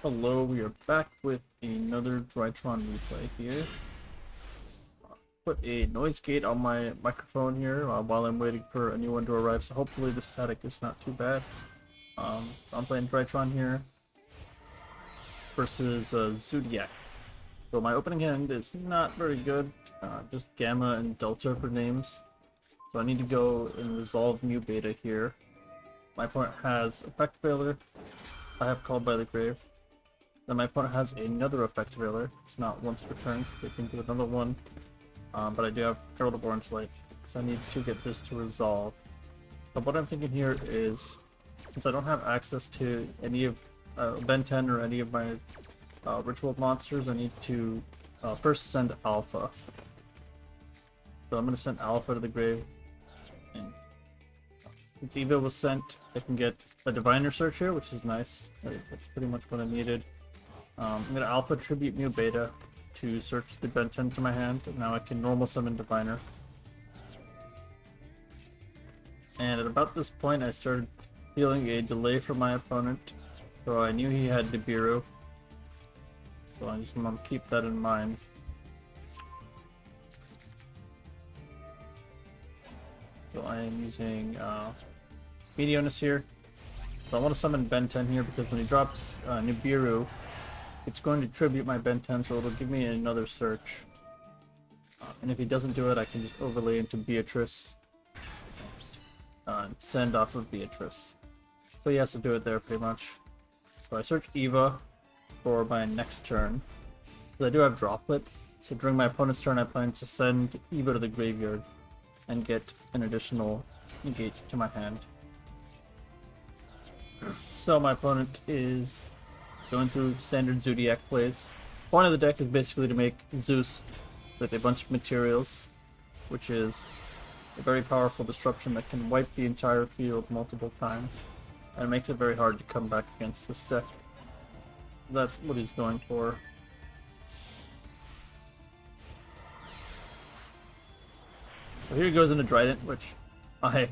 Hello, we are back with another DRYTRON replay here. Put a noise gate on my microphone here while I'm waiting for a new one to arrive, so hopefully the static is not too bad. So I'm playing DRYTRON here versus Zoodiac. So my opening hand is not very good, just Gamma and Delta for names. So I need to go and resolve Mu Beta here. My opponent has Effect Failure. I have Called by the Grave. Then my opponent has another Effect Failure. It's not once per turn, so they can do another one. But I do have Herald of Orange Light, so I need to get this to resolve. But what I'm thinking here is, since I don't have access to any of Ben 10 or any of my ritual monsters, I need to first send Alpha. So I'm going to send Alpha to the grave. And since Eva was sent, I can get a Diviner Search here, which is nice. That's pretty much what I needed. I'm going to Alpha Tribute Mu Beta to search the Ben 10 to my hand, and now I can normal summon Diviner. And at about this point, I started feeling a delay from my opponent, so I knew he had Nibiru. So I just want to keep that in mind. So I am using Impermanence here. So I want to summon Ben 10 here because when he drops Nibiru, it's going to tribute my Ben 10, so it'll give me another search. And if he doesn't do it, I can just overlay into Beatrice. And send off of Beatrice. So he has to do it there pretty much. So I search Eva for my next turn. So I do have Droplet. So during my opponent's turn, I plan to send Eva to the graveyard and get an additional negate to my hand. So my opponent is going through standard Zoodiac plays. The point of the deck is basically to make Zeus with a bunch of materials, which is a very powerful disruption that can wipe the entire field multiple times, and it makes it very hard to come back against this deck. That's what he's going for. So here he goes into Drident, which I,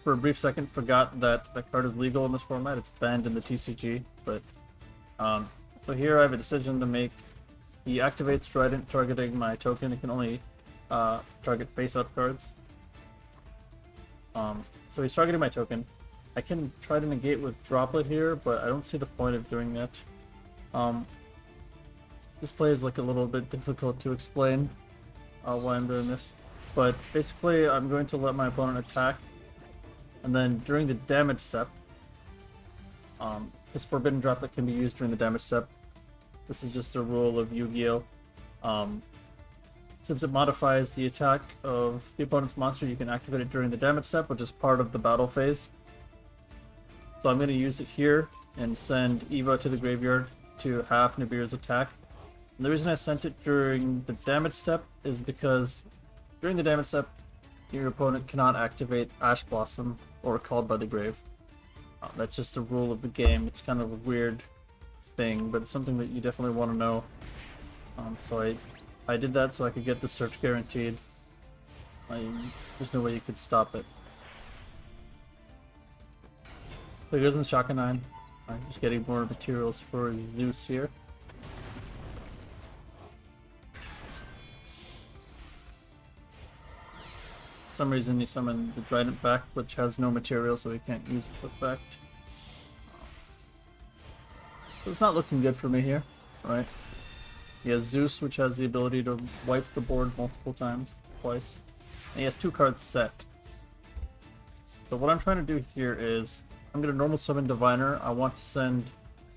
for a brief second, forgot that that card is legal in this format. It's banned in the TCG, but so here I have a decision to make. He activates Drident, targeting my token. It can only target face-up cards. So he's targeting my token. I can try to negate with Droplet here, but I don't see the point of doing that. This play is like a little bit difficult to explain why I'm doing this. But basically, I'm going to let my opponent attack, and then during the damage step, his Forbidden Droplet can be used during the damage step. This is just a rule of Yu-Gi-Oh! Since it modifies the attack of the opponent's monster, you can activate it during the damage step, which is part of the battle phase. So I'm going to use it here and send Eva to the graveyard to half Nibiru's attack. And the reason I sent it during the damage step is because during the damage step, your opponent cannot activate Ash Blossom or Called by the Grave. That's just a rule of the game. It's kind of a weird thing, but it's something that you definitely want to know. So I did that so I could get the search guaranteed. There's no way you could stop it. So he goes in the Shotgun 9. I'm just getting more materials for Zeus here. For some reason he summoned the Drident back, which has no material, so he can't use its effect. So it's not looking good for me here, right? He has Zeus, which has the ability to wipe the board multiple times, twice. And he has 2 cards set. So what I'm trying to do here is, I'm going to normal summon Diviner. I want to send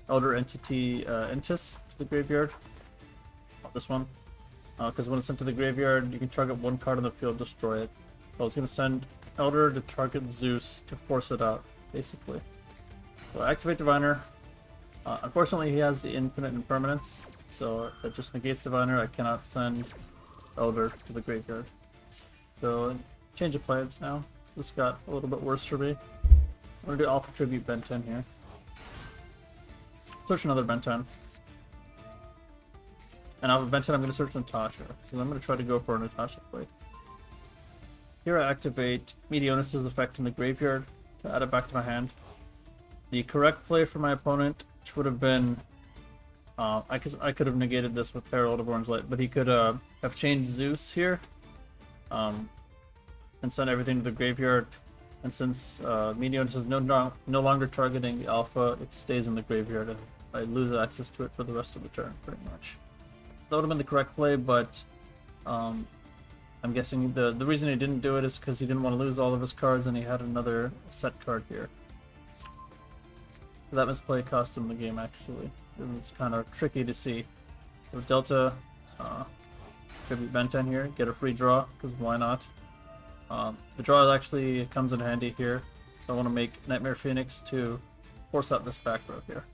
Elder Entity Intis to the graveyard. This one. Because when it's sent to the graveyard, you can target one card on the field, destroy it. So it's going to send Elder to target Zeus to force it out, basically. So I activate Diviner. Unfortunately, he has the infinite Impermanence, so that just negates Diviner. I cannot send Elder to the graveyard. So, change of plans now. This got a little bit worse for me. I'm going to do Alpha Tribute Ben 10 here. Search another Ben 10. And out of Ben 10, I'm going to search Natasha, because I'm going to try to go for a Natasha play. Here I activate Meteonis' effect in the graveyard to add it back to my hand. The correct play for my opponent which would have been I could have negated this with Herald of Orange Light, but he could have changed Zeus here, and sent everything to the graveyard. And since Meteorus is no longer targeting the alpha, it stays in the graveyard, and I lose access to it for the rest of the turn, pretty much. That would have been the correct play, but I'm guessing the reason he didn't do it is because he didn't want to lose all of his cards, and he had another set card here. That misplay cost him the game, actually. It was kind of tricky to see. So Delta, could be Benten here, get a free draw, because why not? The draw actually comes in handy here. So I want to make Nightmare Phoenix to force out this back row here.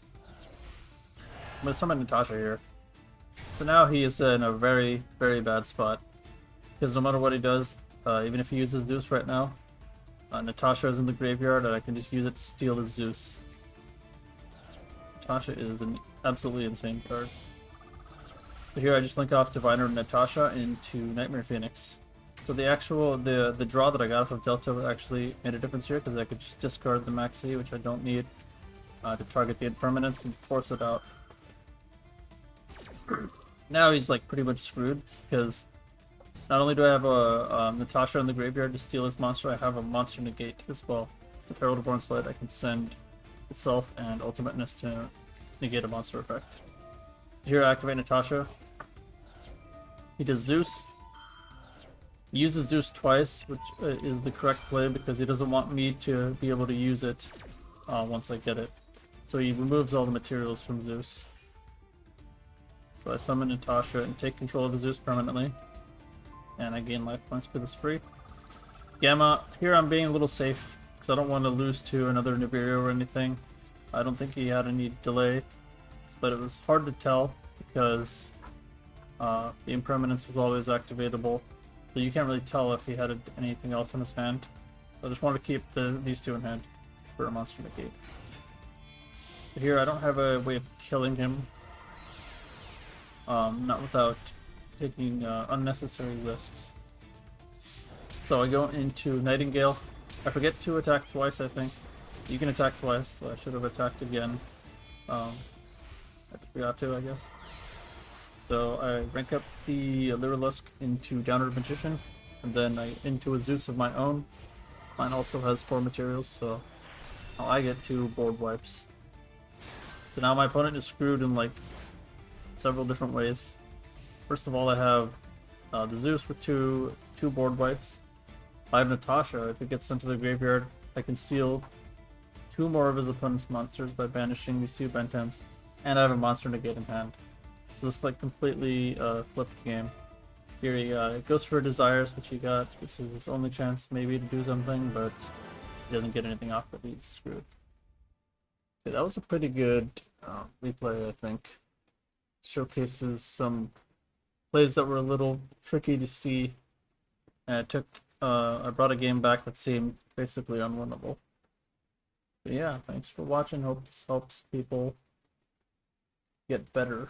I'm going to summon Natasha here. So now he is in a very, very bad spot. Because no matter what he does, even if he uses Zeus right now, Natasha is in the graveyard and I can just use it to steal his Zeus. Natasha is an absolutely insane card. So here I just link off Diviner Natasha into Nightmare Phoenix. So the draw that I got off of Delta actually made a difference here, because I could just discard the Maxi, which I don't need, to target the Impermanence and force it out. Now he's like pretty much screwed, because not only do I have a Natasha in the graveyard to steal his monster, I have a monster negate as well. With Herald of Orange Light I can send itself and Ultimateness to negate a monster effect. Here I activate Natasha. He does Zeus. He uses Zeus twice, which is the correct play because he doesn't want me to be able to use it once I get it. So he removes all the materials from Zeus. So I summon Natasha and take control of the Zeus permanently. And I gain life points for this free. Gamma, here I'm being a little safe because I don't want to lose to another Nibiru or anything. I don't think he had any delay, but it was hard to tell because the Impermanence was always activatable. So you can't really tell if he had anything else in his hand. So I just wanted to keep these two in hand for a monster negate. But here I don't have a way of killing him. Not without taking unnecessary risks. So I go into Nightingale. I forget to attack twice, I think. You can attack twice, so I should have attacked again. I forgot to, I guess. So I rank up the Lyrilusk into Downward Magician, and then into a Zeus of my own. Mine also has 4 materials, so now I get 2 board wipes. So now my opponent is screwed in like several different ways. First of all, I have the Zeus with two board wipes. I have Natasha. If it gets sent to the graveyard, I can steal 2 more of his opponent's monsters by banishing these 2 Bentens, and I have a monster negate in hand. So this like completely flipped game. Here he goes for Desires, which he got. This is his only chance maybe to do something, but he doesn't get anything off it. He's screwed. Okay, that was a pretty good replay, I think. Showcases some plays that were a little tricky to see, and I brought a game back that seemed basically unwinnable. But yeah, thanks for watching. Hope this helps people get better.